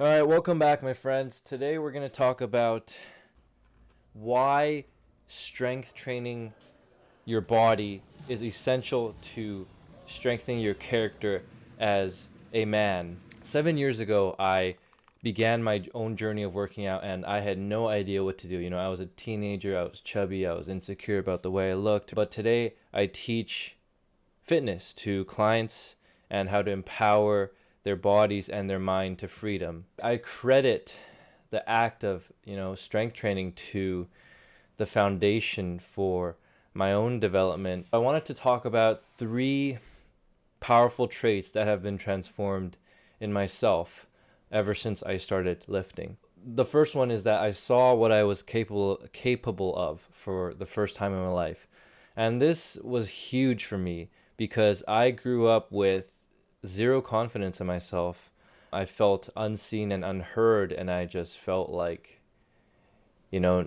All right, welcome back, my friends. Today we're going to talk about why strength training your body is essential to strengthening your character as a man. 7 years ago, I began my own journey of working out, and I had no idea what to do. I was a teenager, I was chubby, I was insecure about the way I looked. But today, I teach fitness to clients and how to empower their bodies and their mind to freedom. I credit the act of, strength training to the foundation for my own development. I wanted to talk about three powerful traits that have been transformed in myself ever since I started lifting. The first one is that I saw what I was capable of for the first time in my life. And this was huge for me because I grew up with zero confidence in myself. I felt unseen and unheard, and I just felt like, you know,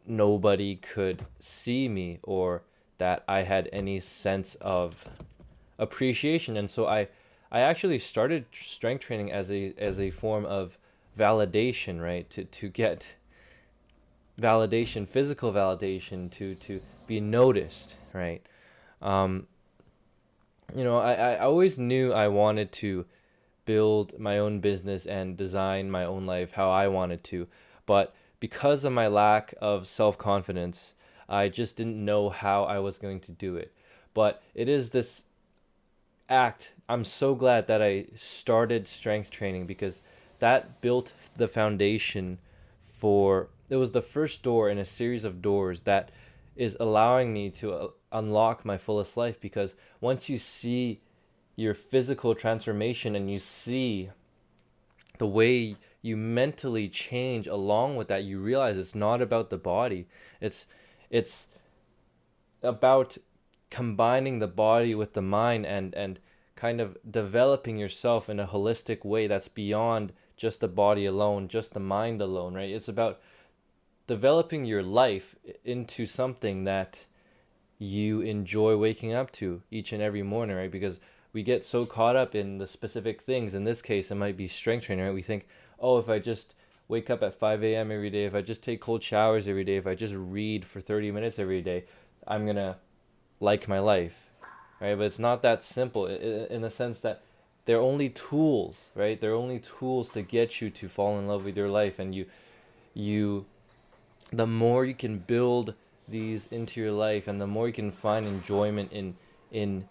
nobody could see me or that I had any sense of appreciation. And so I actually started strength training as a form of validation, right? To get validation, physical validation, to be noticed, right? Um, I always knew I wanted to build my own business and design my own life how I wanted to. But because of my lack of self-confidence, I just didn't know how I was going to do it. But it is this act. I'm so glad that I started strength training because that built the foundation for it was the first door in a series of doors that is allowing me to unlock my fullest life, because once you see your physical transformation and you see the way you mentally change along with that, you realize it's not about the body. It's about combining the body with the mind and kind of developing yourself in a holistic way that's beyond just the body alone, just the mind alone, right? It's about developing your life into something that you enjoy waking up to each and every morning, right? Because we get so caught up in the specific things. In this case, it might be strength training, right? We think, oh, if I just wake up at 5 a.m. every day, if I just take cold showers every day, if I just read for 30 minutes every day, I'm going to like my life, right? But it's not that simple in the sense that they're only tools, right? They're only tools to get you to fall in love with your life. And you the more you can build these into your life and the more you can find enjoyment in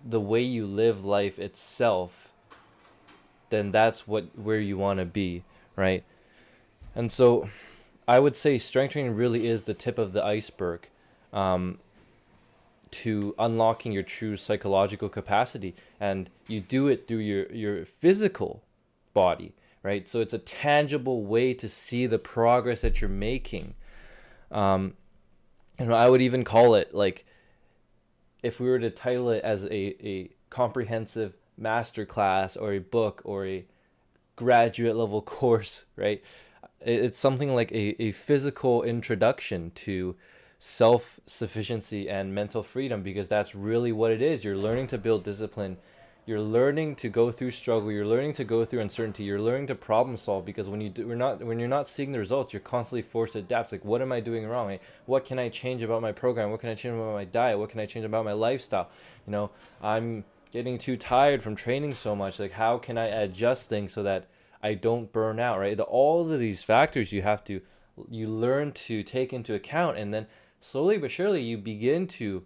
the way you live life itself, then that's where you want to be, right? And so I would say strength training really is the tip of the iceberg, um, to unlocking your true psychological capacity, and you do it through your physical body, right? So it's a tangible way to see the progress that you're making. um, I would even call it, like, if we were to title it as a comprehensive master class or a book or a graduate level course, right? It's something like a physical introduction to self-sufficiency and mental freedom, because that's really what it is. You're learning to build discipline. You're learning to go through struggle. You're learning to go through uncertainty. You're learning to problem solve, because when you're not seeing the results, you're constantly forced to adapt. It's like, what am I doing wrong? Like, what can I change about my program? What can I change about my diet? What can I change about my lifestyle? I'm getting too tired from training so much. Like, how can I adjust things so that I don't burn out, right? All of these factors you learn to take into account, and then slowly but surely you begin to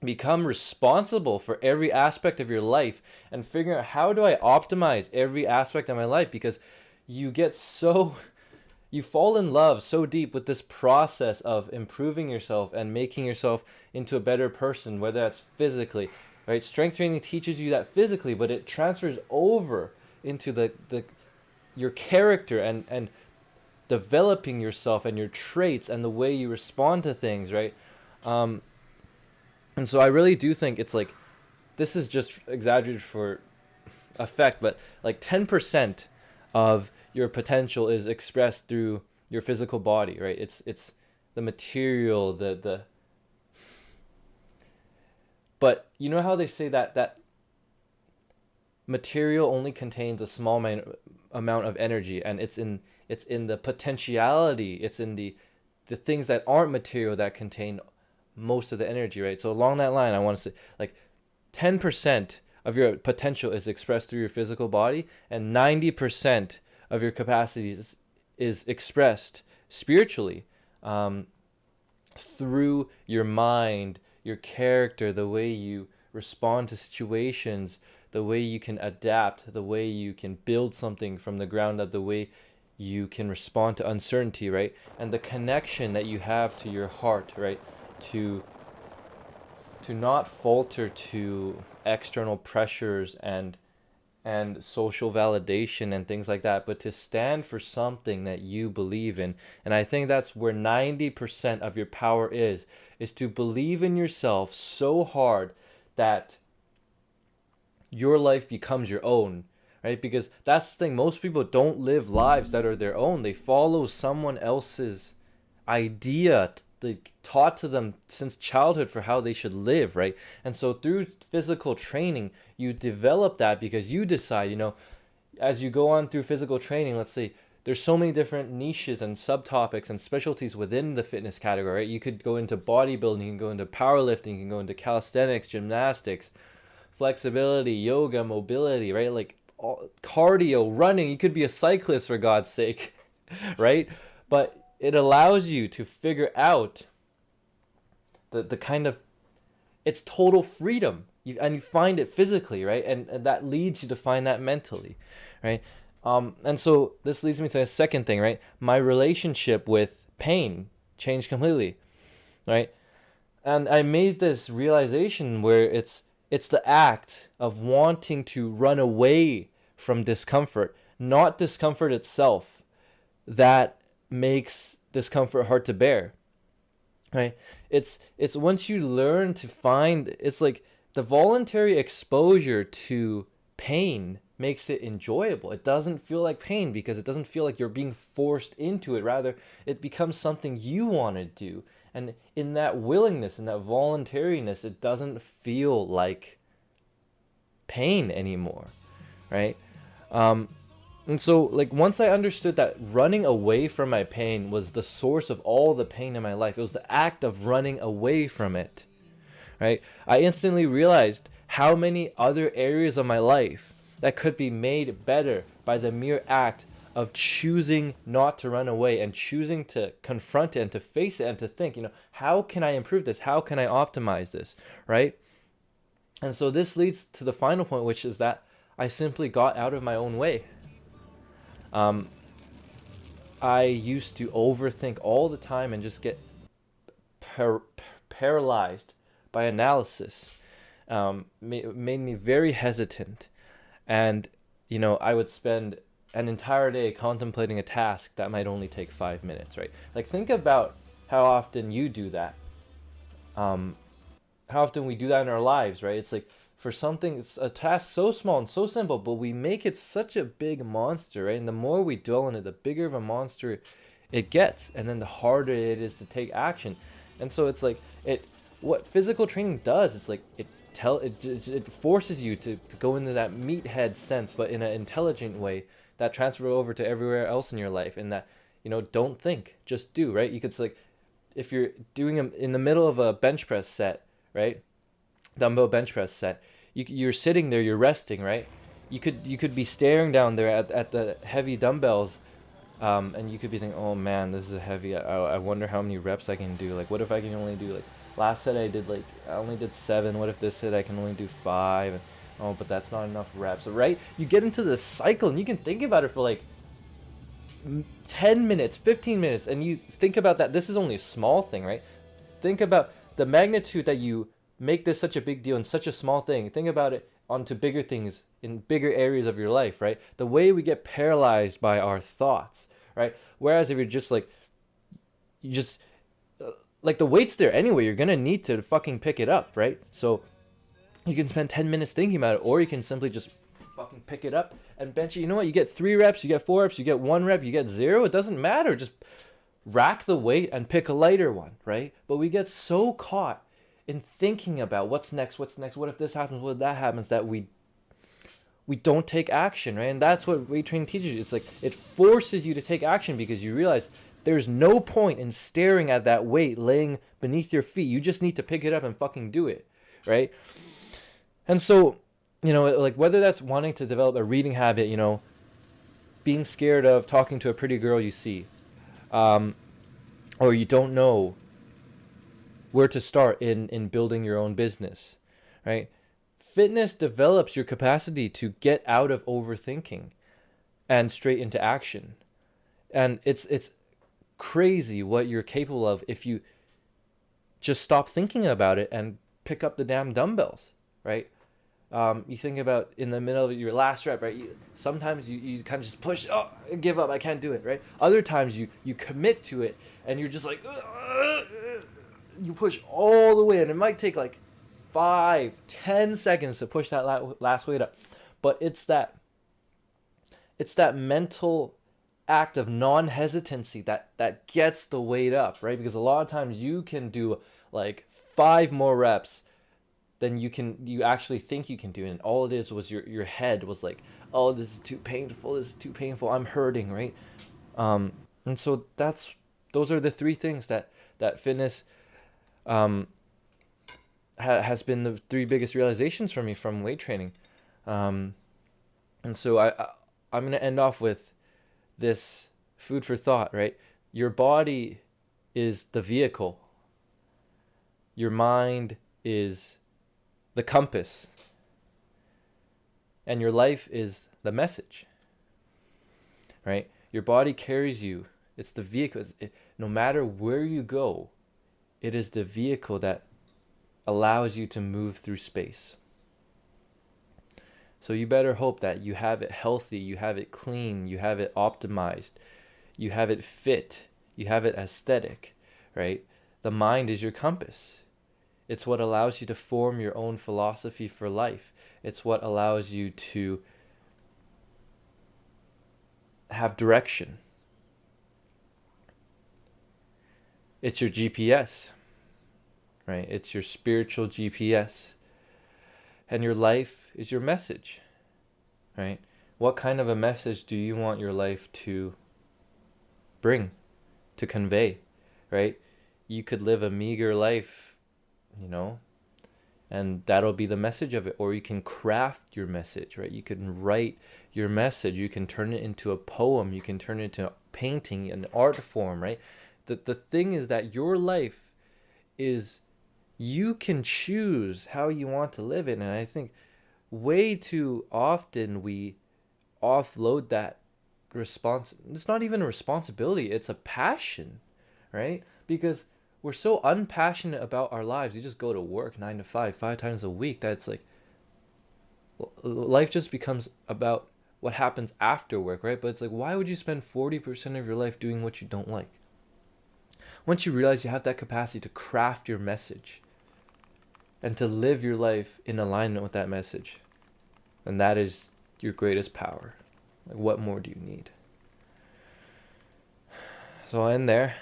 become responsible for every aspect of your life and figuring out, how do I optimize every aspect of my life? Because you get so you fall in love so deep with this process of improving yourself and making yourself into a better person, whether that's physically, right? Strength training teaches you that physically, but it transfers over into the your character and developing yourself and your traits and the way you respond to things, right? Um, and so I really do think it's like, this is just exaggerated for effect, but like 10% of your potential is expressed through your physical body, right? It's the material, the but you know how they say that material only contains a small amount of energy, and it's in the potentiality, it's in the things that aren't material that contain most of the energy, right? So along that line, I want to say like 10% of your potential is expressed through your physical body, and 90% of your capacity is expressed spiritually, through your mind, your character, the way you respond to situations, the way you can adapt, the way you can build something from the ground up, the way you can respond to uncertainty, right? And the connection that you have to your heart, right? To not falter to external pressures and social validation and things like that, but to stand for something that you believe in. And I think that's where 90% of your power is to believe in yourself so hard that your life becomes your own, right? Because that's the thing, most people don't live lives that are their own. They follow someone else's idea, taught to them since childhood for how they should live, right? And so through physical training, you develop that because you decide, as you go on through physical training, let's say there's so many different niches and subtopics and specialties within the fitness category, right? You could go into bodybuilding, you can go into powerlifting, you can go into calisthenics, gymnastics, flexibility, yoga, mobility, right? Like cardio, running, you could be a cyclist for God's sake, right? But it allows you to figure out the kind of, it's total freedom. And you find it physically, right? And that leads you to find that mentally, right? And so this leads me to a second thing, right? My relationship with pain changed completely, right? And I made this realization where it's the act of wanting to run away from discomfort, not discomfort itself, that makes discomfort hard to bear, right? It's once you learn to find, it's like the voluntary exposure to pain makes it enjoyable. It doesn't feel like pain because it doesn't feel like you're being forced into it. Rather, it becomes something you want to do. And in that willingness, in that voluntariness, it doesn't feel like pain anymore, right? And so, like, once I understood that running away from my pain was the source of all the pain in my life, it was the act of running away from it, right? I instantly realized how many other areas of my life that could be made better by the mere act of choosing not to run away and choosing to confront it and to face it and to think, how can I improve this? How can I optimize this, right? And so this leads to the final point, which is that I simply got out of my own way. I used to overthink all the time and just get paralyzed by analysis. Made me very hesitant. And, I would spend an entire day contemplating a task that might only take 5 minutes, right? Like, think about how often you do that. How often we do that in our lives, right? It's like, for something, it's a task so small and so simple, but we make it such a big monster, right? And the more we dwell on it, the bigger of a monster it gets, and then the harder it is to take action. And so it's like, what physical training does, it's like it forces you to go into that meathead sense, but in an intelligent way that transfer over to everywhere else in your life. And that, don't think, just do, right? You could, like, if you're doing them in the middle of a bench press set, right? Dumbbell bench press set, you're sitting there, you're resting, right? You could be staring down there at the heavy dumbbells, and you could be thinking, oh man, this is heavy. I wonder how many reps I can do. Like, what if I can only do, like, last set I only did 7. What if this set I can only do 5? And, oh, but that's not enough reps, right? You get into this cycle, and you can think about it for like 10 minutes, 15 minutes, and you think about that. This is only a small thing, right? Think about the magnitude that you make this such a big deal in such a small thing. Think about it onto bigger things in bigger areas of your life, right? The way we get paralyzed by our thoughts, right? Whereas if you're just like, like, the weight's there anyway, you're gonna need to fucking pick it up, right? So you can spend 10 minutes thinking about it, or you can simply just fucking pick it up and bench it. You know what? You get 3 reps, you get 4 reps, you get 1 rep, you get 0. It doesn't matter. Just rack the weight and pick a lighter one, right? But we get so caught in thinking about what's next, what if this happens, what if that happens, that we we don't take action, right? And that's what weight training teaches you. It's like it forces you to take action because you realize there's no point in staring at that weight laying beneath your feet. You just need to pick it up and fucking do it, right? And so, like whether that's wanting to develop a reading habit, being scared of talking to a pretty girl you see, or you don't know where to start in building your own business, right? Fitness develops your capacity to get out of overthinking and straight into action. And it's crazy what you're capable of if you just stop thinking about it and pick up the damn dumbbells, right? You think about in the middle of your last rep, right? Sometimes you kind of just push, oh, give up, I can't do it, right? Other times you commit to it and you're just like, you push all the way, and it might take like 5-10 seconds to push that last weight up. But it's that mental act of non-hesitancy that gets the weight up, right? Because a lot of times you can do like 5 more reps than you actually think you can do, and all it is was your head was like, oh, this is too painful, I'm hurting, right? And so those are the 3 things that fitness has been the 3 biggest realizations for me from weight training. And so I'm going to end off with this food for thought, right? Your body is the vehicle. Your mind is the compass. And your life is the message, right? Your body carries you. It's the vehicle. No matter where you go, it is the vehicle that allows you to move through space. So you better hope that you have it healthy, you have it clean, you have it optimized, you have it fit, you have it aesthetic, right? The mind is your compass. It's what allows you to form your own philosophy for life. It's what allows you to have direction. It's your GPS, right? It's your spiritual GPS. And your life is your message, right? What kind of a message do you want your life to bring, to convey, right? You could live a meager life, and that'll be the message of it. Or you can craft your message, right? You can write your message. You can turn it into a poem. You can turn it into a painting, an art form, right? The thing is that your life is, you can choose how you want to live it. And I think way too often we offload that it's not even a responsibility, it's a passion, right? Because we're so unpassionate about our lives. You just go to work 9 to 5 times a week, that it's like life just becomes about what happens after work, right? But it's like, why would you spend 40% of your life doing what you don't like? Once you realize you have that capacity to craft your message and to live your life in alignment with that message, then that is your greatest power. Like, what more do you need? So I'll end there.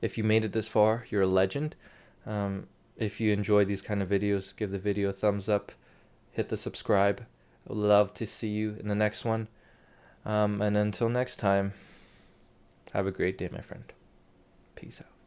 If you made it this far, you're a legend. If you enjoy these kind of videos, give the video a thumbs up, hit the subscribe. I would love to see you in the next one. And until next time, have a great day, my friend. Peace out.